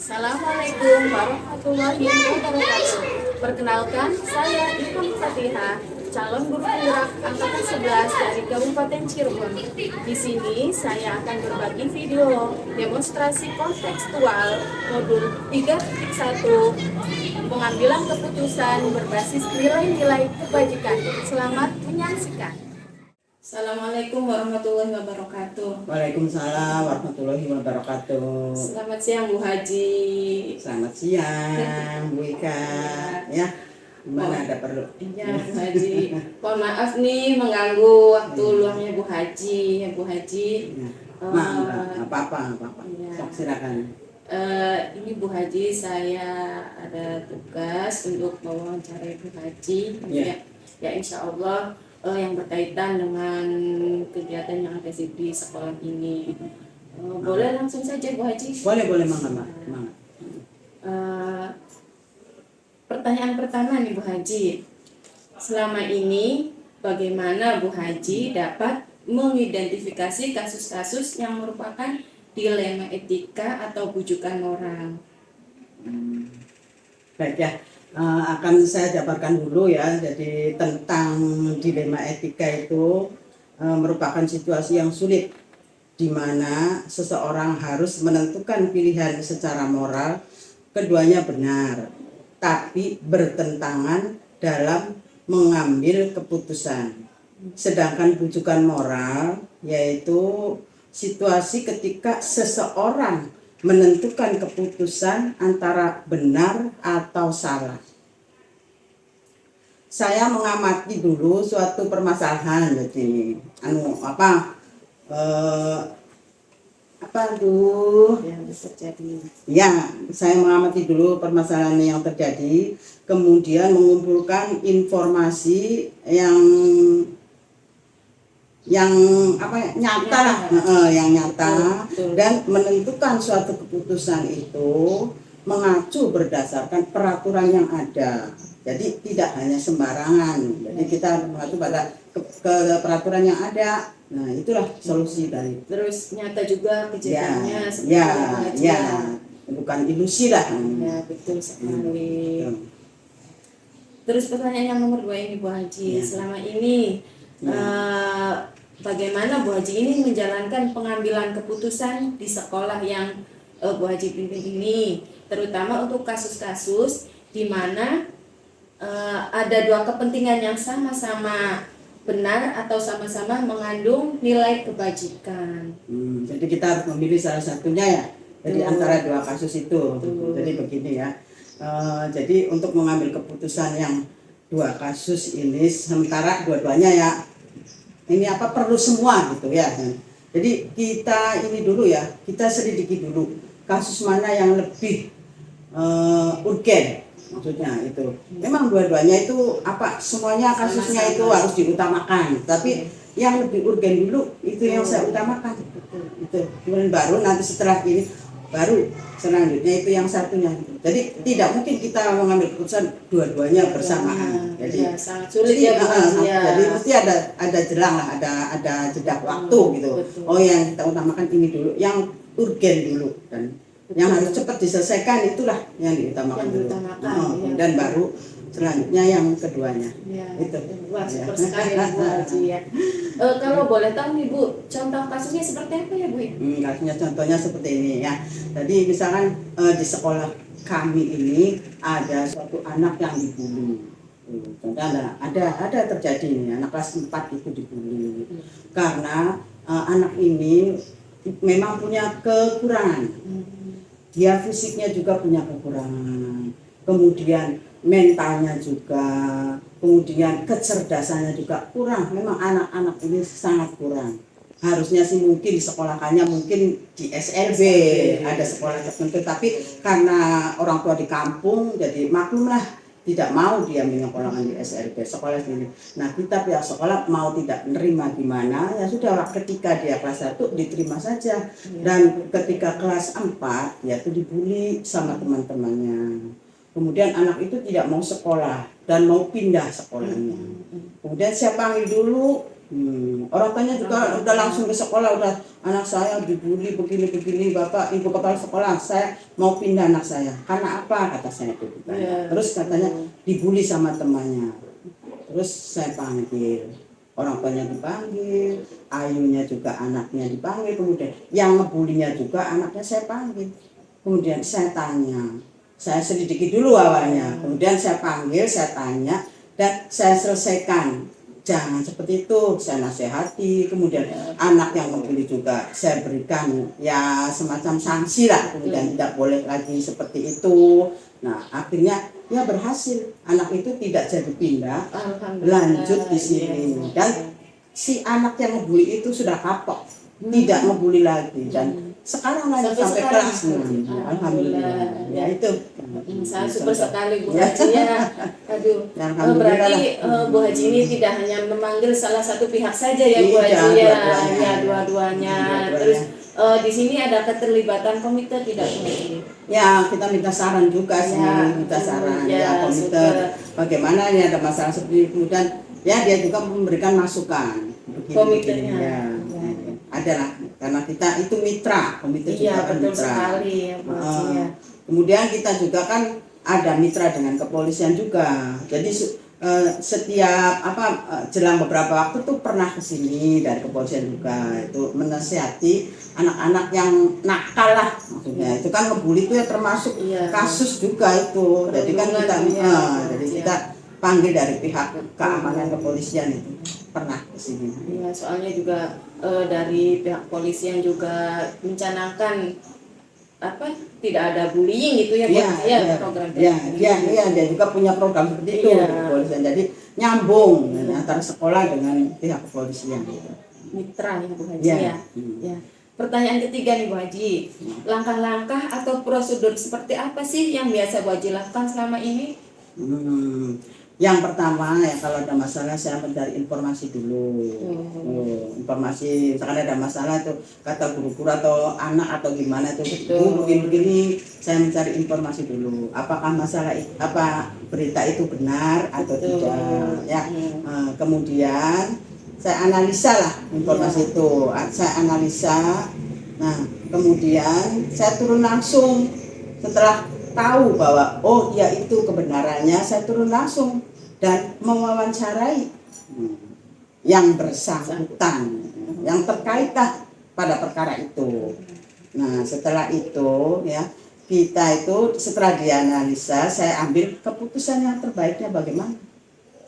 Assalamualaikum warahmatullahi wabarakatuh. Perkenalkan, saya Ibu Fatihah, calon guru penggerak angkatan 11 dari Kabupaten Cirebon. Di sini saya akan berbagi video demonstrasi kontekstual modul 3.1 pengambilan keputusan berbasis nilai-nilai kebajikan. Selamat menyaksikan. Assalamualaikum warahmatullahi wabarakatuh. Waalaikumsalam warahmatullahi wabarakatuh. Selamat siang Bu Haji. Selamat siang Bu Ika. Ya, gimana ada perlu? Iya Bu Haji. Mohon maaf nih mengganggu waktu luangnya Bu Haji. Ya Bu Haji. Ya. Apa-apa. Ya. Sok silakan. Ini Bu Haji, saya ada tugas untuk mewawancarai Bu Haji. Ya. Ya insya Allah yang berkaitan dengan kegiatan yang ada di sekolah ini. Boleh langsung saja Bu Haji? Boleh mangga. Pertanyaan pertama nih Bu Haji, selama ini bagaimana Bu Haji dapat mengidentifikasi kasus-kasus yang merupakan dilema etika atau bujukan moral? Baik ya, akan saya jabarkan dulu ya. Jadi tentang dilema etika itu merupakan situasi yang sulit di mana seseorang harus menentukan pilihan secara moral, keduanya benar, tapi bertentangan dalam mengambil keputusan. Sedangkan bujukan moral yaitu situasi ketika seseorang menentukan keputusan antara benar atau salah. Saya mengamati dulu suatu permasalahan, jadi Yang terjadi. Ya, saya mengamati dulu permasalahan yang terjadi, kemudian mengumpulkan informasi yang nyata lah, yang nyata, dan menentukan suatu keputusan itu mengacu berdasarkan peraturan yang ada. Jadi tidak hanya sembarangan. Jadi kita mengacu pada ke peraturan yang ada. Nah, itulah solusi dari. Terus nyata juga kejadiannya Bukan ilusi lah. Ya, betul sekali. Terus pertanyaan yang nomor 2 ini Bu Haji, selama ini bagaimana Bu Haji ini menjalankan pengambilan keputusan di sekolah yang Bu Haji pimpin ini, terutama untuk kasus-kasus di mana ada dua kepentingan yang sama-sama benar atau sama-sama mengandung nilai kebajikan. Jadi kita harus memilih salah satunya ya. Jadi antara dua kasus itu. Jadi begini ya. Jadi untuk mengambil keputusan yang dua kasus ini, sementara dua-duanya ya ini perlu semua gitu ya. Jadi kita ini dulu ya, kita selidiki dulu kasus mana yang lebih urgen, maksudnya itu. Memang dua-duanya itu semuanya kasusnya itu harus diutamakan, tapi yang lebih urgen dulu itu yang saya utamakan. Itu kemudian baru nanti setelah ini baru selanjutnya itu yang satunya. Jadi tidak mungkin kita mengambil keputusan dua-duanya bersamaan. Jadi sangat sulit ya. Jadi mesti ada jelang lah, ada jeda waktu gitu. Oh, yang kita utamakan ini dulu, yang urgen dulu, dan yang harus cepat diselesaikan itulah yang diutamakan dulu. Dan baru selanjutnya yang keduanya. Itu. Wah, super sekali Bu Haji ya. Kalau boleh tahu nih Bu, contoh kasusnya seperti apa ya Bu? Kasusnya contohnya seperti ini ya. Jadi misalkan di sekolah kami ini ada suatu anak yang dibully. Contohnya ada terjadi nih, anak kelas 4 itu dibully. Karena anak ini memang punya kekurangan. Dia fisiknya juga punya kekurangan. Kemudian mentalnya juga, kemudian kecerdasannya juga kurang. Memang anak-anak ini sangat kurang. Harusnya sih mungkin disekolahkannya mungkin di SLB, ada sekolah tertentu, tapi karena orang tua di kampung jadi maklumlah, tidak mau dia menyekolahkan di SLB, sekolah sendiri. Nah, kita pihak sekolah mau tidak menerima gimana, ya sudah, ketika dia kelas 1 diterima saja. Dan ketika kelas 4 dia tuh dibully sama teman-temannya. Kemudian anak itu tidak mau sekolah dan mau pindah sekolahnya. Kemudian saya panggil dulu Orang tuanya juga udah langsung ke sekolah, udah anak saya dibully begini-begini, bapak ibu kepala sekolah, saya mau pindah anak saya. Karena apa? Kata saya itu ditanya. Terus katanya dibully sama temannya. Terus saya panggil, orang tuanya dipanggil, ayunya juga anaknya dipanggil, kemudian yang ngebulinya juga anaknya saya panggil. Kemudian saya tanya, saya selidiki dulu awalnya, kemudian saya panggil, saya tanya, dan saya selesaikan. Jangan seperti itu, saya nasihati, kemudian anak yang ngebully juga saya berikan ya semacam sanksi lah, kemudian tidak boleh lagi seperti itu. Nah akhirnya ya berhasil, anak itu tidak jadi pindah, lanjut di sini, dan si anak yang ngebully itu sudah kapok, tidak ngebully lagi, dan sekarang lanjut sampai kelas 6. Alhamdulillah. Ya itu. Saya super sekali Bu Haji ya. Aduh. Berarti Bu Haji ini tidak hanya memanggil salah satu pihak saja ya Bu Haji ya. Ya dua-duanya. Terus di sini ada keterlibatan komite tidak Bu Haji? Ya kita minta saran juga sih, minta saran ya komite. Bagaimana ini ada masalah seperti itu, dan ya dia juga memberikan masukan. Komitenya. Ya. Adalah karena kita itu mitra, komite juga kan betul mitra. Sekali ya Bu Haji ya. Kemudian kita juga kan ada mitra dengan kepolisian juga. Jadi setiap jelang beberapa waktu tuh pernah kesini dari kepolisian juga, itu menasihati anak-anak yang nakal lah maksudnya. Itu kan ngebully itu ya termasuk kasus juga itu. Jadi kan kita jadi kita panggil dari pihak keamanan kepolisian itu pernah kesini. Iya, soalnya juga dari pihak kepolisian juga mencanangkan tidak ada bullying gitu ya, program dia juga punya program seperti itu kepolisian, jadi nyambung antara sekolah dengan pihak kepolisian mitra ya Bu Haji ya. Pertanyaan ketiga nih Bu Haji, langkah-langkah atau prosedur seperti apa sih yang biasa Bu Haji lakukan selama ini? Yang pertama ya kalau ada masalah saya mencari informasi dulu. Informasi misalkan ada masalah itu kata guru-guru atau anak atau gimana itu begini saya mencari informasi dulu. Apakah masalah berita itu benar atau tidak ya. Kemudian saya analisa lah informasi itu. Saya analisa. Nah, kemudian saya turun langsung setelah tahu bahwa oh ya itu kebenarannya, saya turun langsung dan mewawancarai yang bersangkutan, yang terkait pada perkara itu. Nah setelah itu ya kita itu setelah dianalisa saya ambil keputusan yang terbaiknya bagaimana.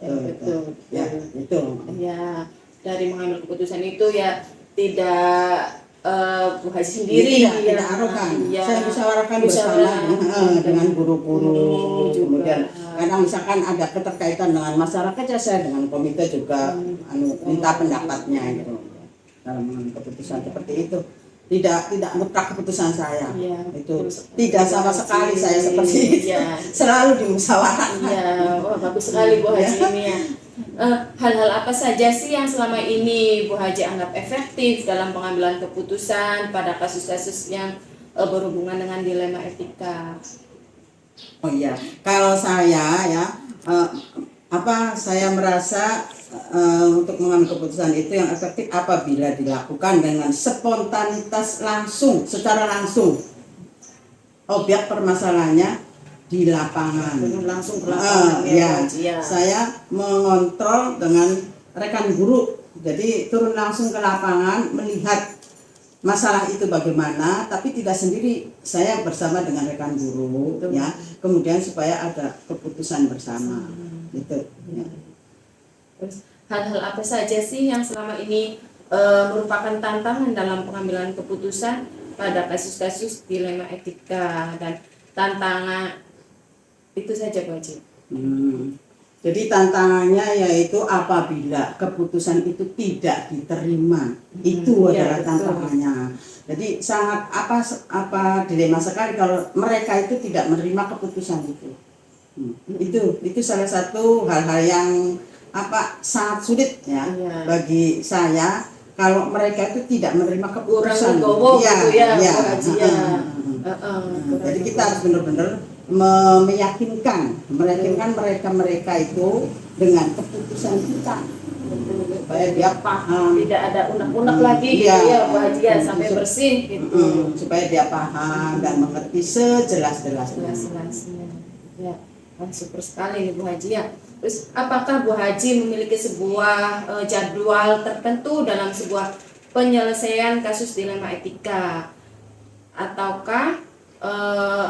Betul. Ya itu. Ya dari mengambil keputusan itu ya tidak Bu Haji sendiri tidak arogan. Saya musyawarahkan bersama dengan guru-guru. Kemudian kadang misalkan ada keterkaitan dengan masyarakat ya saya dengan komite juga minta pendapatnya gitu dalam mengambil keputusan seperti itu. Tidak mutlak keputusan saya itu tidak sama sekali saya seperti itu selalu dimusyawarahkan. Bagus sekali Bu Haji ini ya. Hal-hal apa saja sih yang selama ini Bu Haji anggap efektif dalam pengambilan keputusan pada kasus-kasus yang berhubungan dengan dilema etika? Oh iya, kalau saya ya saya merasa untuk mengambil keputusan itu yang efektif apabila dilakukan dengan spontanitas secara langsung. Objek permasalahannya di lapangan, langsung ke lapangan. Saya mengontrol dengan rekan guru, jadi turun langsung ke lapangan melihat masalah itu bagaimana, tapi tidak sendiri, saya bersama dengan rekan guru ya, kemudian supaya ada keputusan bersama gitu ya. Terus hal-hal apa saja sih yang selama ini merupakan tantangan dalam pengambilan keputusan pada kasus-kasus dilema etika, dan tantangan itu saja Bu Haji. Jadi tantangannya yaitu apabila keputusan itu tidak diterima, itu adalah tantangannya. Jadi sangat dilema sekali kalau mereka itu tidak menerima keputusan itu. Itu salah satu hal-hal yang sangat sulit ya bagi saya kalau mereka itu tidak menerima keputusan. Jadi kita harus benar-benar meyakinkan mereka itu dengan keputusan kita. supaya dia paham. Tidak ada unek-unek lagi gitu Iya. ya Bu Haji ya, sampai bersih gitu. Supaya dia paham dan mengerti sejelas-jelasnya. Jelas-jelasnya. Ya, super sekali nih Bu Haji ya. Terus apakah Bu Haji memiliki sebuah jadwal tertentu dalam sebuah penyelesaian kasus dilema etika, ataukah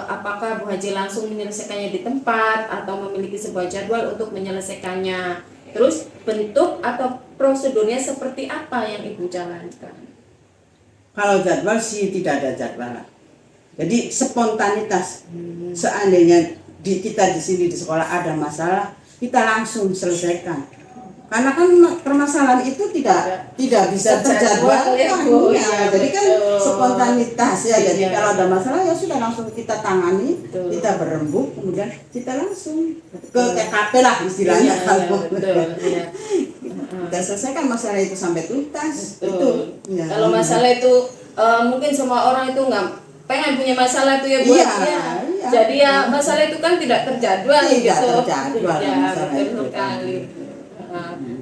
apakah Bu Haji langsung menyelesaikannya di tempat atau memiliki sebuah jadwal untuk menyelesaikannya? Terus bentuk atau prosedurnya seperti apa yang Ibu jalankan? Kalau jadwal sih tidak ada jadwal. Jadi spontanitas. Seandainya kita di sini di sekolah ada masalah, kita langsung selesaikan. Karena kan permasalahan itu tidak bisa terjadwalkan. Ya, jadi kan spontanitas ya. Jadi kalau ada masalah ya sudah langsung kita tangani, kita berembuk, kemudian kita langsung ke TKP lah istilahnya. Kita selesaikan masalah itu sampai tuntas. Itu. Ya. Kalau masalah itu mungkin semua orang itu nggak pengen punya masalah itu ya Bu. Iya. Jadi ya masalah itu kan tidak terjadwal gitu. Terjadwal Ya, masalah betul itu. sekali.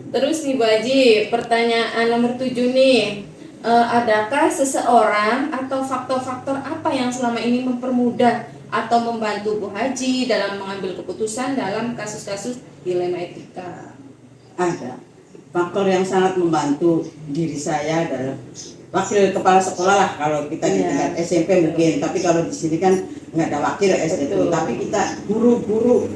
Terus nih Bu Haji, pertanyaan nomor 7 nih. Adakah seseorang atau faktor-faktor apa yang selama ini mempermudah atau membantu Bu Haji dalam mengambil keputusan dalam kasus-kasus dilema etika? Ada. Faktor yang sangat membantu diri saya adalah wakil kepala sekolah lah kalau kita di tingkat SMP mungkin, tapi kalau di sini kan nggak ada wakil SMP, tapi kita guru-guru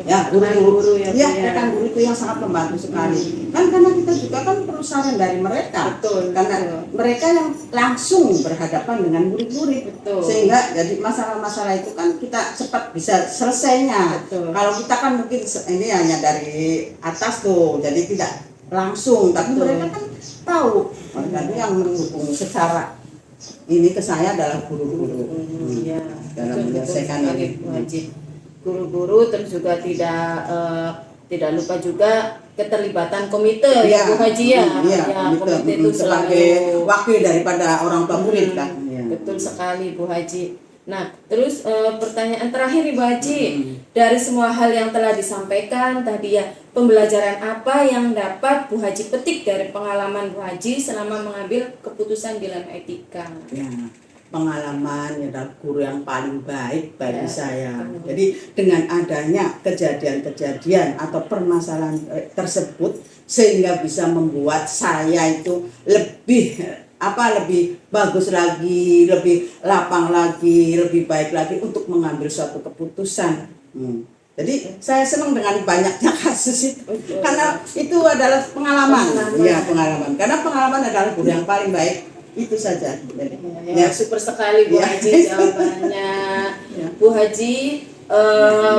ya guru-guru ya kan guru itu yang sangat membantu sekali kan, karena kita juga kan perlu saran dari mereka, karena mereka yang langsung berhadapan dengan murid-murid, sehingga jadi masalah-masalah itu kan kita cepat bisa selesainya. Kalau kita kan mungkin ini hanya dari atas tuh, jadi tidak langsung, tapi mereka kan tahu. Jadi yang mendukung secara ini ke saya adalah guru-guru dalam menyelesaikan ini. Guru-guru, terus juga tidak lupa juga keterlibatan komite ya Bu Haji ya. Komite itu sebagai wakil daripada orang tua murid kan. Betul sekali Bu Haji. Nah, terus pertanyaan terakhir nih Bu Haji, dari semua hal yang telah disampaikan tadi ya, pembelajaran apa yang dapat Bu Haji petik dari pengalaman Bu Haji selama mengambil keputusan dilema etika? Ya, pengalaman adalah guru yang paling baik bagi saya. Jadi dengan adanya kejadian-kejadian atau permasalahan tersebut, sehingga bisa membuat saya itu lebih bagus lagi, lebih lapang lagi, lebih baik lagi untuk mengambil suatu keputusan. Jadi saya senang dengan banyaknya kasus itu, karena itu adalah pengalaman. Ya, pengalaman. Karena pengalaman adalah guru yang paling baik. Itu saja. Ya, super sekali Bu Haji jawabannya. Bu Haji,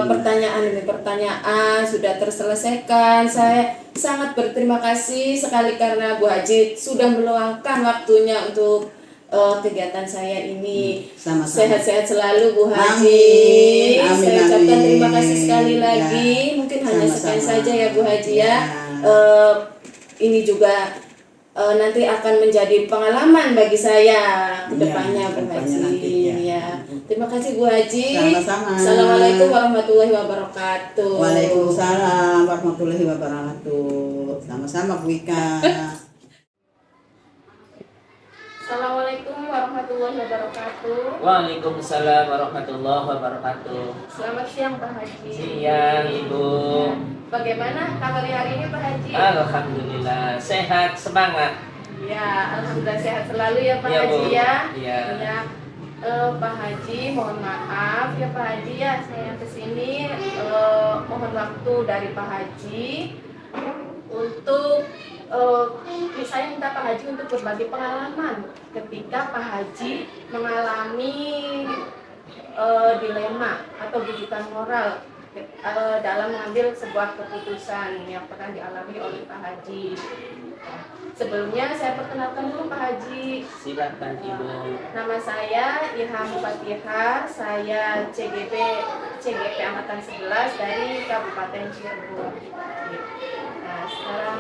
pertanyaan sudah terselesaikan. Saya sangat berterima kasih sekali karena Bu Haji sudah meluangkan waktunya untuk kegiatan saya ini. Sehat-sehat selalu Bu Haji. Saya ucapkan terima kasih sekali lagi. Mungkin hanya sekian saja ya Bu Haji ya. Ini juga nanti akan menjadi pengalaman bagi saya ke depannya Bu Haji. Terima kasih Bu Haji. Sama-sama. Assalamualaikum warahmatullahi wabarakatuh. Waalaikumsalam warahmatullahi wabarakatuh. Sama-sama Bu Ika. Assalamualaikum warahmatullahi wabarakatuh. Waalaikumsalam warahmatullahi wabarakatuh. Selamat siang Pak Haji. Siang Ibu. Bagaimana kabar hari ini Pak Haji? Alhamdulillah sehat, semangat. Ya, alhamdulillah sehat selalu ya Pak Ya, Bu. Haji ya. Iya. Pak Haji, mohon maaf ya Pak Haji ya, saya kesini mohon waktu dari Pak Haji untuk misalnya minta Pak Haji untuk berbagi pengalaman ketika Pak Haji mengalami dilema atau gigitan moral dalam mengambil sebuah keputusan yang pernah dialami oleh Pak Haji. Sebelumnya saya perkenalkan dulu Pak Haji. Silakan Ibu. Nama saya Ilham Fatihah, saya CGP Angkatan 11 dari Kabupaten Cirebon. Nah, sekarang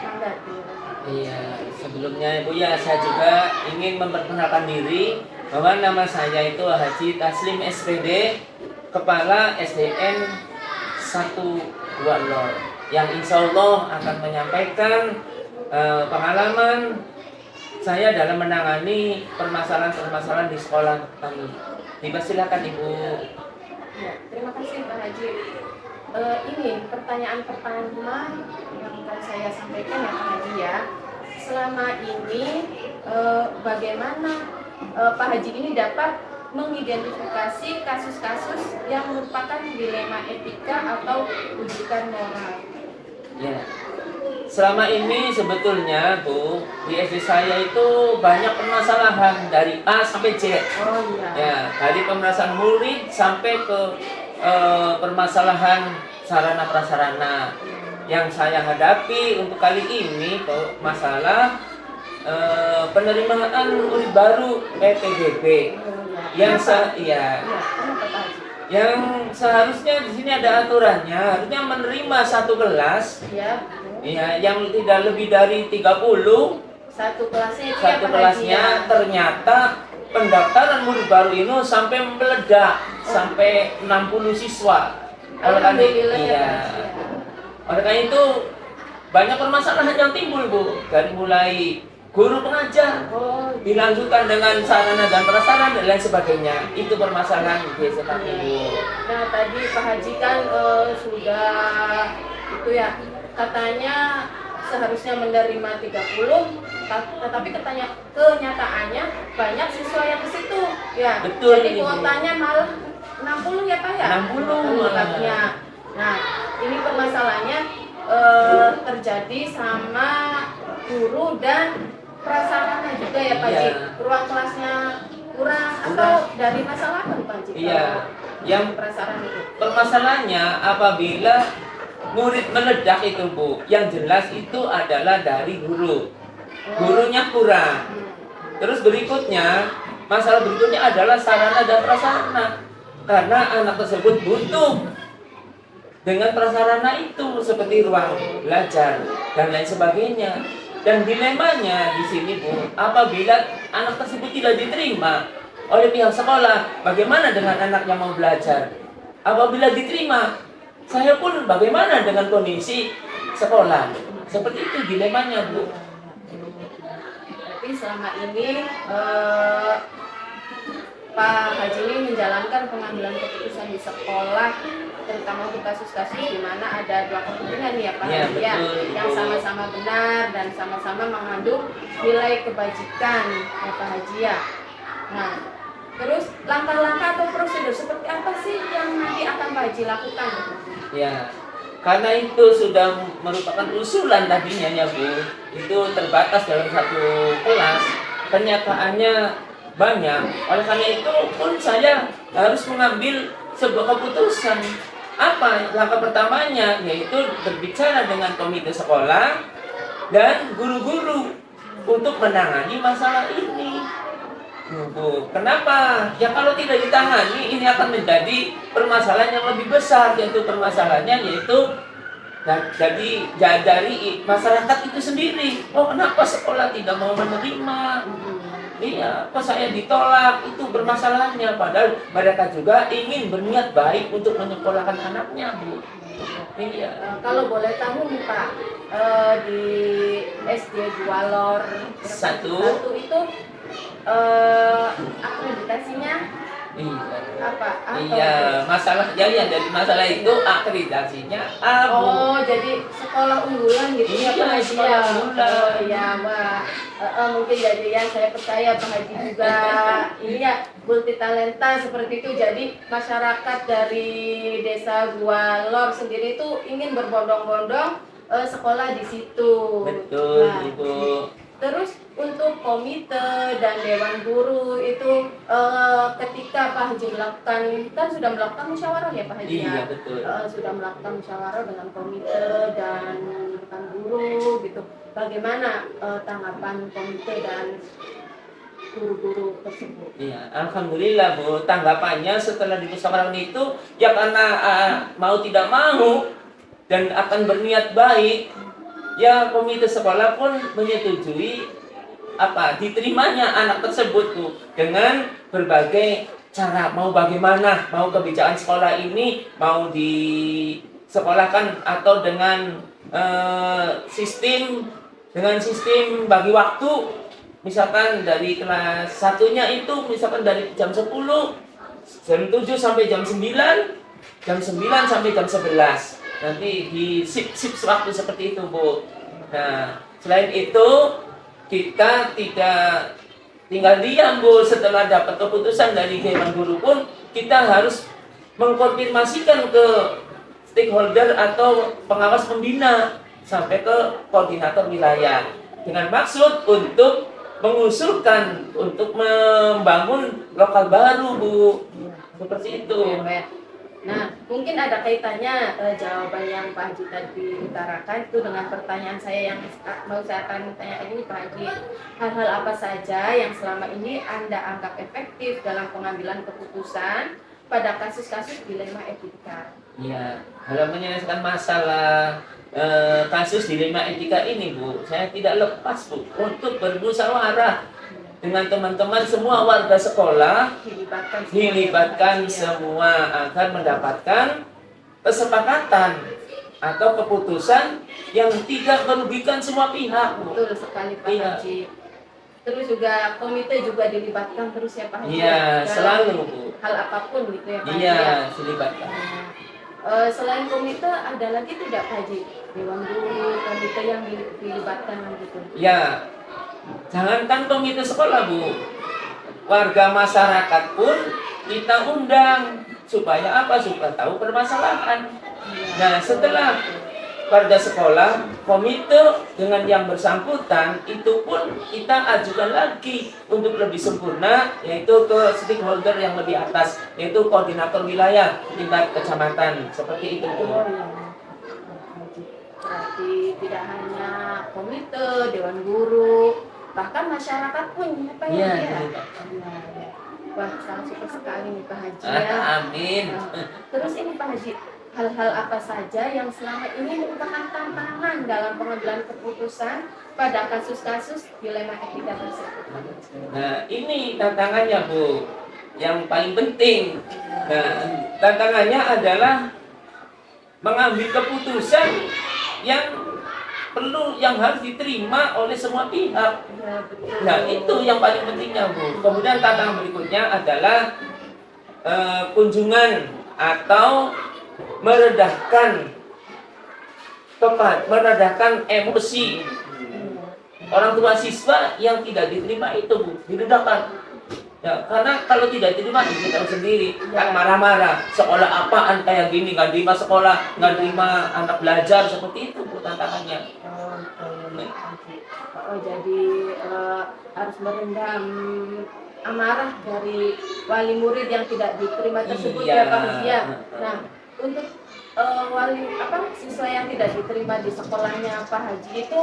tanggapi. Iya, sebelumnya Ibu ya, saya juga ingin memperkenalkan diri bahwa nama saya itu Haji Taslim SPD, Kepala SDN 1 Walor. yang insya Allah akan menyampaikan pengalaman saya dalam menangani permasalahan-permasalahan di sekolah kami. Dipersilakan Ibu. Ya, terima kasih Pak Haji. Ini pertanyaan pertama yang akan saya sampaikan ya Pak Haji ya. Selama ini bagaimana Pak Haji ini dapat mengidentifikasi kasus-kasus yang merupakan dilema etika atau ujian moral? Ya. Selama ini sebetulnya Bu, di SD saya itu banyak permasalahan dari A sampai Z. Oh iya. Ya, dari permasalahan murid sampai ke permasalahan sarana prasarana. Yang saya hadapi untuk kali ini Bu, masalah penerimaan murid baru PPDB. Iya, kenapa Pak Haji? Yang seharusnya di sini ada aturannya, harusnya menerima satu kelas. Ya, Iya, yang tidak lebih dari 30 satu kelasnya itu satu ya Pak kelasnya. Haji ya? Ternyata pendaftaran murid baru ini sampai meledak sampai 60 siswa. Oleh karena Alhamdulillah ya iya. Pak Haji ya. Oleh karena itu banyak permasalahan yang timbul Bu, dari mulai guru pengajar Oh, dilanjutkan dengan sarana dan prasarana dan lain sebagainya. Itu permasalahan biasa kami Bu. nah tadi Pak Haji kan sudah itu ya, katanya seharusnya menerima 30, tetapi kenyataannya banyak siswa yang ke situ ya. Betul, Jadi ini, Bu. kuotanya malah 60 ya Pak ya? 60 kuotanya. Nah, ini permasalahannya terjadi sama guru dan prasarana juga ya Pak Haji. Iya. Ruang kelasnya kurang atau dari masalah apa Pak Haji? Iya. Yang Prasarana itu. permasalahannya apabila murid meledak itu Bu, yang jelas itu adalah dari guru. Gurunya kurang. Terus berikutnya, masalah berikutnya adalah sarana dan prasarana. Karena anak tersebut butuh dengan prasarana itu seperti ruang belajar dan lain sebagainya. Dan dilemanya di sini Bu, apabila anak tersebut tidak diterima oleh pihak sekolah, bagaimana dengan anak yang mau belajar? Apabila diterima, saya pun bagaimana dengan kondisi sekolah? Seperti itu dilemanya Bu. Tapi selama ini Pak Haji ini menjalankan pengambilan keputusan di sekolah, terutama untuk kasus-kasus di mana ada dua kepentingan ya Pak Ya, Haji ya, betul, yang Ibu. sama-sama benar dan sama-sama mengandung nilai kebajikan ya Pak Haji ya. Nah, terus langkah-langkah atau prosedur seperti apa sih yang nanti akan Pak Haji lakukan? Ya, karena itu sudah merupakan usulan tadinya ya Bu, itu terbatas dalam satu kelas, kenyataannya banyak. Oleh karena itu pun saya harus mengambil sebuah keputusan. Apa langkah pertamanya? Yaitu berbicara dengan komite sekolah dan guru-guru untuk menangani masalah ini. Bu, kenapa? Ya kalau tidak ditangani ini akan menjadi permasalahan yang lebih besar, yaitu permasalahannya yaitu dari masyarakat itu sendiri. Oh, kenapa sekolah tidak mau menerima? Iya, kok saya ditolak? Itu permasalahannya. Padahal mereka juga ingin berniat baik untuk menyekolahkan anaknya, Bu. Iya. Kalau boleh tahu nih Pak, di SD Gualor Satu. itu akreditasinya Iya. apa? Iya, masalah jadi dari masalah itu akreditasinya abu. Oh, jadi sekolah unggulan gitu ya Iya, Pak Haji sekolah ya? unggulan. Oh iya, Wah. Mungkin jadi ya saya percaya Pak Haji juga ini ya multi talenta seperti itu. Jadi masyarakat dari desa Gualor sendiri itu ingin berbondong-bondong sekolah di situ. Betul, Nah, Ibu. terus untuk komite dan dewan guru itu ketika Pak Haji melakukan, kan sudah melakukan musyawarah ya Pak Haji Iya, ya? betul. Sudah melakukan musyawarah dengan komite dan rekan guru gitu. Bagaimana tanggapan komite dan guru-guru tersebut? Iya, alhamdulillah Bu. Tanggapannya setelah dimusyawarahkan itu ya karena mau tidak mau dan akan berniat baik, ya komite sekolah pun menyetujui diterimanya anak tersebut tuh dengan berbagai cara. Mau bagaimana, mau kebijakan sekolah ini mau sekolahkan atau dengan sistem bagi waktu, misalkan dari kelas satunya itu misalkan dari jam 10, jam 7 sampai jam 9, jam 9 sampai jam 11. Nanti di sip waktu seperti itu, Bu. Nah, selain itu kita tidak tinggal diam, Bu. Setelah dapat keputusan dari Dewan Guru pun kita harus mengkonfirmasikan ke stakeholder atau pengawas pembina sampai ke koordinator wilayah dengan maksud untuk mengusulkan untuk membangun lokal baru, Bu. Seperti itu. Nah, mungkin ada kaitannya jawaban yang Pak Haji tadi utarakan itu dengan pertanyaan saya yang mau saya akan tanyakan ini, Pak Haji. Hal-hal apa saja yang selama ini Anda anggap efektif dalam pengambilan keputusan pada kasus-kasus dilema etika? Ya, dalam menyelesaikan masalah kasus dilema etika ini, Bu, saya tidak lepas, Bu, untuk bermusyawarah dengan teman-teman semua warga sekolah, dilibatkan semua agar mendapatkan kesepakatan atau keputusan yang tidak merugikan semua pihak, Bu. Betul sekali, Pak Iya. Haji. Terus juga komite juga dilibatkan terus ya, Pak Haji. Iya, Dalam selalu, Bu. hal apapun gitu ya, Pak Haji. Iya, Ya. dilibatkan. Selain komite ada lagi tidak, Pak Haji? Dewan guru, komite yang dilibatkan gitu. Ya, jangankan komite sekolah, Bu, warga masyarakat pun kita undang supaya apa? Supaya tahu permasalahan. Nah, setelah warga sekolah, komite dengan yang bersangkutan itu pun kita ajukan lagi untuk lebih sempurna, yaitu ke stakeholder yang lebih atas, yaitu koordinator wilayah tingkat kecamatan. Seperti itu, Bu. Berarti tidak hanya komite, dewan guru, bahkan masyarakat pun apa Iya, ya? dilibatkan. Ya. Wah, sangat super sekali nih Pak Haji ya. Amin. Terus ini Pak Haji, hal-hal apa saja yang selama ini merupakan tantangan dalam pengambilan keputusan pada kasus-kasus dilema etika tersebut? Nah, ini tantangannya, Bu, yang paling penting. Nah, tantangannya adalah mengambil keputusan yang harus diterima oleh semua pihak. Ya, betul. Nah, itu yang paling pentingnya, Bu. Kemudian tantangan berikutnya adalah kunjungan atau meredahkan emosi orang tua siswa yang tidak diterima itu, Bu, diredahkan. Ya, karena kalau tidak diterima, kita tahu sendiri, kan marah-marah. Sekolah apaan kayak gini, nggak terima sekolah, nggak terima anak belajar, seperti itu, Bu, tantangannya. Oh, jadi harus merendam amarah dari wali murid yang tidak diterima tersebut Iya. ya Pak Haji ya. Nah, untuk siswa yang tidak diterima di sekolahnya Pak Haji itu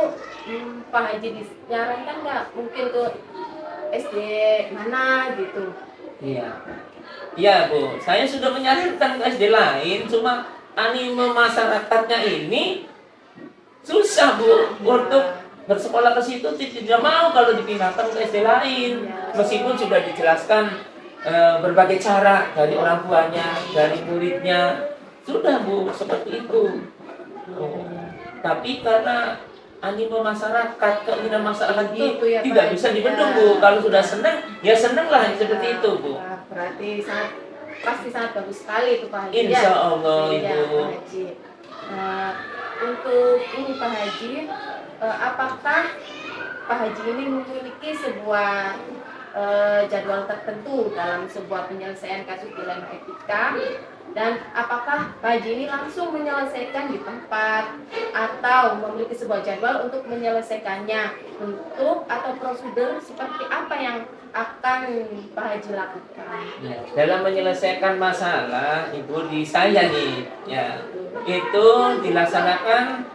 Pak Haji disarankan nggak mungkin ke SD mana gitu? Iya. Iya, Bu. Saya sudah menyarankan ke SD lain, cuma anime masyarakatnya ini susah, Bu, untuk bersekolah ke situ, tidak mau kalau dipindahkan ke SD lain. Meskipun sudah dijelaskan berbagai cara dari orang tuanya, dari muridnya, sudah, Bu, seperti itu. Tapi karena anime masyarakat, keinginan masyarakat itu ya, tidak Pak. bisa dibendung, Bu. Kalau sudah senang, ya senang lah, seperti itu, Bu. Wah, berarti pasti sangat bagus sekali itu Pak Haji. Insya Allah, Iya, Ibu. Pak Haji. Untuk ini Pak Haji, apakah Pak Haji ini memiliki sebuah jadwal tertentu dalam sebuah penyelesaian kasus dilema etika, dan apakah Pak Haji ini langsung menyelesaikan di tempat atau memiliki sebuah jadwal untuk menyelesaikannya, bentuk atau prosedur seperti apa yang akan Pak Haji lakukan? Ya, dalam menyelesaikan masalah, Ibu, di saya nih, ya, itu dilaksanakan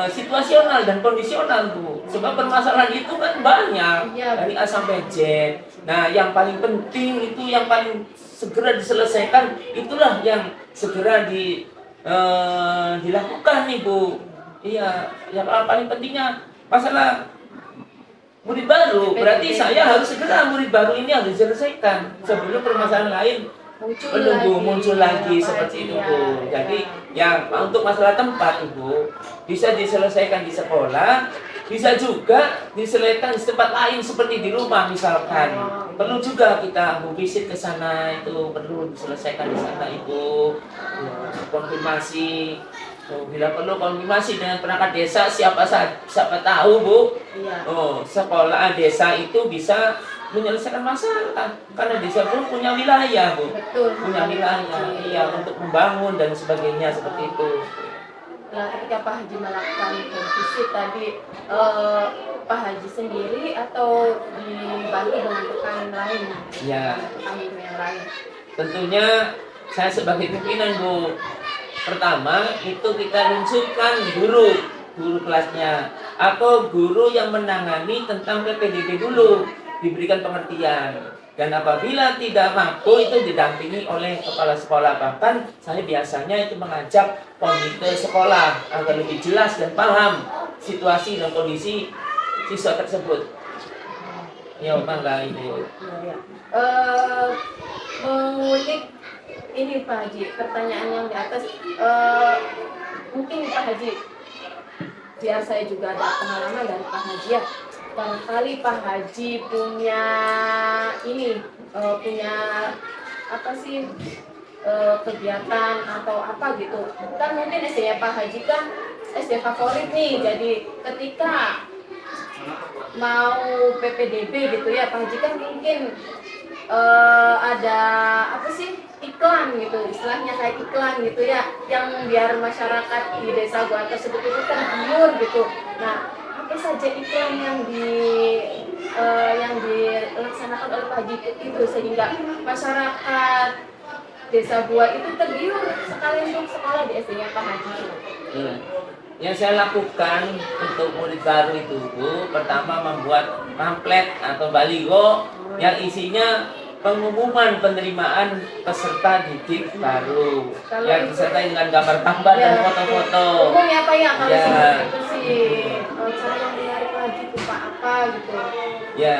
situasional dan kondisional, Bu. Sebab permasalahan itu kan banyak, Iya, dari A sampai Z. Nah, yang paling penting itu yang paling segera diselesaikan, itulah yang segera dilakukan nih, Bu. Iya, yang paling pentingnya masalah murid baru. Berarti saya harus segera murid baru ini harus diselesaikan sebelum permasalahan lain muncul lagi ya, Pak seperti Haji, itu ya, Bu. ya. Jadi yang untuk masalah tempat Ibu bisa diselesaikan di sekolah, bisa juga diselesaikan di tempat lain seperti di rumah misalkan. Perlu juga kita visit ke sana, itu perlu diselesaikan di sana Ibu. Ya, konfirmasi. Bila perlu konfirmasi dengan perangkat desa siapa tahu Bu. Iya. Sekolah desa itu bisa menyelesaikan masalah karena desa pun punya wilayah Bu, Betul. punya wilayah iya untuk membangun dan sebagainya seperti itu. Nah, ketika Pak Haji melakukan visit tadi, Pak Haji sendiri atau dibantu dengan rekan lain? Ya. Rekan yang lain. Tentunya saya sebagai pimpinan Bu, pertama itu kita luncurkan guru kelasnya atau guru yang menangani tentang PPDB dulu, diberikan pengertian. Dan apabila tidak mampu itu didampingi oleh kepala sekolah. Bahkan saya biasanya itu mengajak komite sekolah agar lebih jelas dan paham situasi dan kondisi siswa tersebut. Ya, mangga ini. Ya. Mengulik ini Pak Haji, pertanyaan yang di atas, mungkin Pak Haji, biar saya juga ada pengalaman dari Pak Haji ya. Barangkali Pak Haji punya ini, punya apa sih, kegiatan atau apa gitu. Kan mungkin SD Pak Haji kan SD favorit nih, jadi ketika mau PPDB gitu ya, Pak Haji kan mungkin ada apa sih, iklan gitu, istilahnya kayak iklan gitu ya, yang biar masyarakat di desa gua tersebut itu tergiur gitu. Nah, apa saja iklan yang dilaksanakan oleh Pak Haji itu sehingga masyarakat desa gua itu tergiur sekali untuk sekolah di SD-nya Pak Haji? Yang saya lakukan untuk murid baru itu Bu, pertama membuat pamflet atau baliho yang isinya pengumuman penerimaan peserta didik baru yang disertai dengan gambar tambah dan foto-foto. Umum ya Pak ya, kalau Ya. seperti itu sih cara yang menarik lagi itu Pak apa gitu. Ya,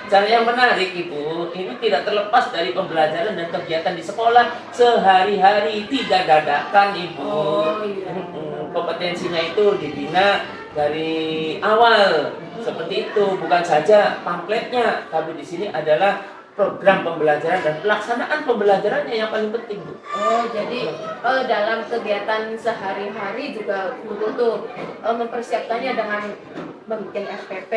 cara yang menarik Ibu, ini tidak terlepas dari pembelajaran dan kegiatan di sekolah sehari-hari, tidak dadakan Ibu. Oh, iya. Kompetensinya itu dibina dari awal seperti itu, bukan saja pamfletnya, tapi di sini adalah program pembelajaran dan pelaksanaan pembelajarannya yang paling penting Bu. Oh, jadi dalam kegiatan sehari-hari juga Guru tuh mempersiapkannya dengan membuat RPP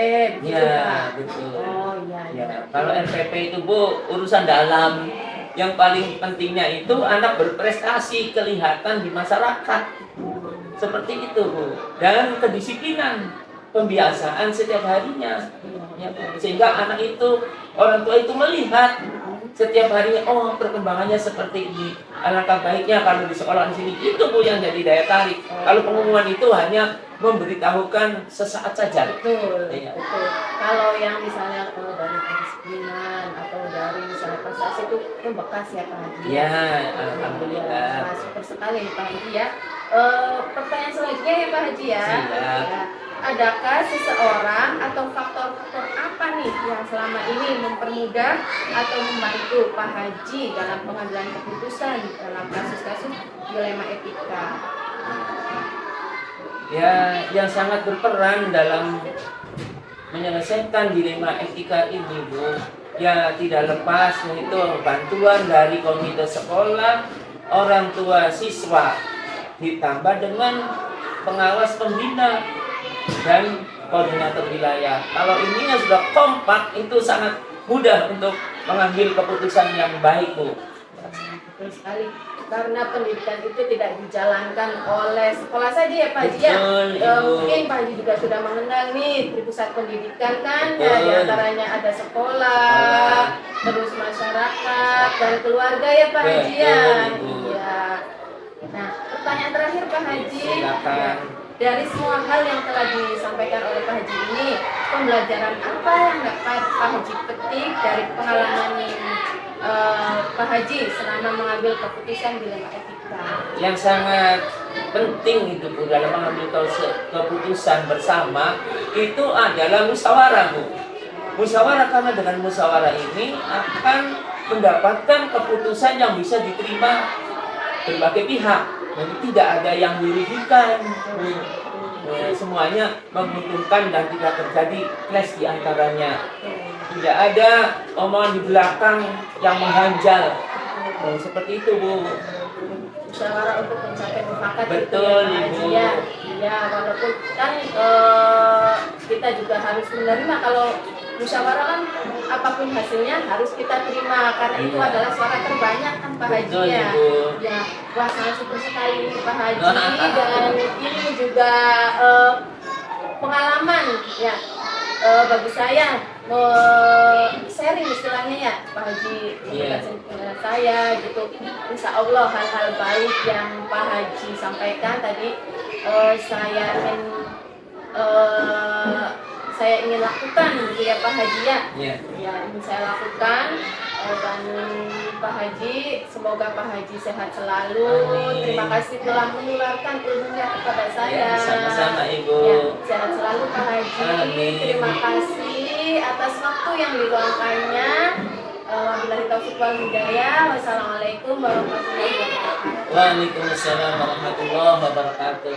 gitu Ya, Pak. betul. Oh iya. Ya, kalau RPP itu Bu, urusan dalam. Yang paling pentingnya itu anak berprestasi, kelihatan di masyarakat. Seperti itu Bu. Dan kedisiplinan, pembiasaan setiap harinya. Ya, Bu. Sehingga anak itu, orang tua itu melihat setiap harinya, oh perkembangannya seperti ini. Alangkah baiknya kalau di sekolah di sini. Itu Bu yang jadi daya tarik. Kalau pengumuman itu hanya memberitahukan sesaat saja. Betul, Iya. betul. Kalau yang misalnya dari kedisiplinan atau dari misalnya prestasi itu membekas ya Pak Haji. Ya, alhamdulillah. Wah, super sekali Pak Haji ya. Pertanyaan selanjutnya ya Pak Haji ya. Siap. Ya. Adakah seseorang atau faktor-faktor apa nih yang selama ini mempermudah atau membantu Pak Haji dalam pengambilan keputusan dalam kasus-kasus dilema etika? Ya, yang sangat berperan dalam menyelesaikan dilema etika ini Bu, ya tidak lepas yaitu bantuan dari komite sekolah, orang tua siswa, ditambah dengan pengawas pembina dan koordinator wilayah. Kalau ininya sudah kompak, itu sangat mudah untuk mengambil keputusan yang baik Bu. Betul sekali. Karena pendidikan itu tidak dijalankan oleh sekolah saja ya Pak Haji ya. Betul, Ibu. Mungkin Pak Haji juga sudah mengenal nih di pusat pendidikan kan ya, Betul. di antaranya ada sekolah, terus masyarakat dan keluarga ya Pak Haji ya. Betul, Ibu. Iya. Nah, pertanyaan terakhir Pak Haji. Silakan. Ya, dari semua hal yang telah disampaikan oleh Pak Haji ini, pembelajaran apa yang dapat Pak Haji petik dari pengalaman Pak Haji selama mengambil keputusan dilema etika? Yang sangat penting itu Bu dalam mengambil keputusan bersama itu adalah musyawarah Bu. Musyawarah, karena dengan musyawarah ini akan mendapatkan keputusan yang bisa diterima berbagai pihak. Jadi tidak ada yang dirugikan. Semuanya menguntungkan dan tidak terjadi clash di antaranya. Tidak ada omongan di belakang yang mengganjal. Seperti itu, Bu. Musyawarah untuk mencapai mufakat gitu Betul, ya, Pak Haji Ibu. ya. Ya, walaupun kan kita juga harus menerima kalau musyawarah kan apapun hasilnya harus kita terima karena itu Iya. adalah suara terbanyak kan Pak Haji Betul, ya. Ibu. Ya, wah sangat syukur sekali ini Pak Haji dan ini juga pengalaman ya bagi saya sharing istilahnya ya Pak Haji Iya. kepada saya gitu. Insya Allah hal-hal baik yang Pak Haji sampaikan tadi saya ingin lakukan gitu ya Pak Haji ya. Iya. Ya, ini saya lakukan dan Pak Haji, semoga Pak Haji sehat selalu. Amin. Terima kasih telah menularkan ilmunya kepada saya. Ya, sama-sama, Ibu. Ya, sehat selalu Pak Haji. Amin. Terima kasih atas waktu yang diluangkannya. Wabillahi taufiq wal hidayah. Wassalamualaikum warahmatullahi wabarakatuh. Waalaikumsalam warahmatullahi wabarakatuh.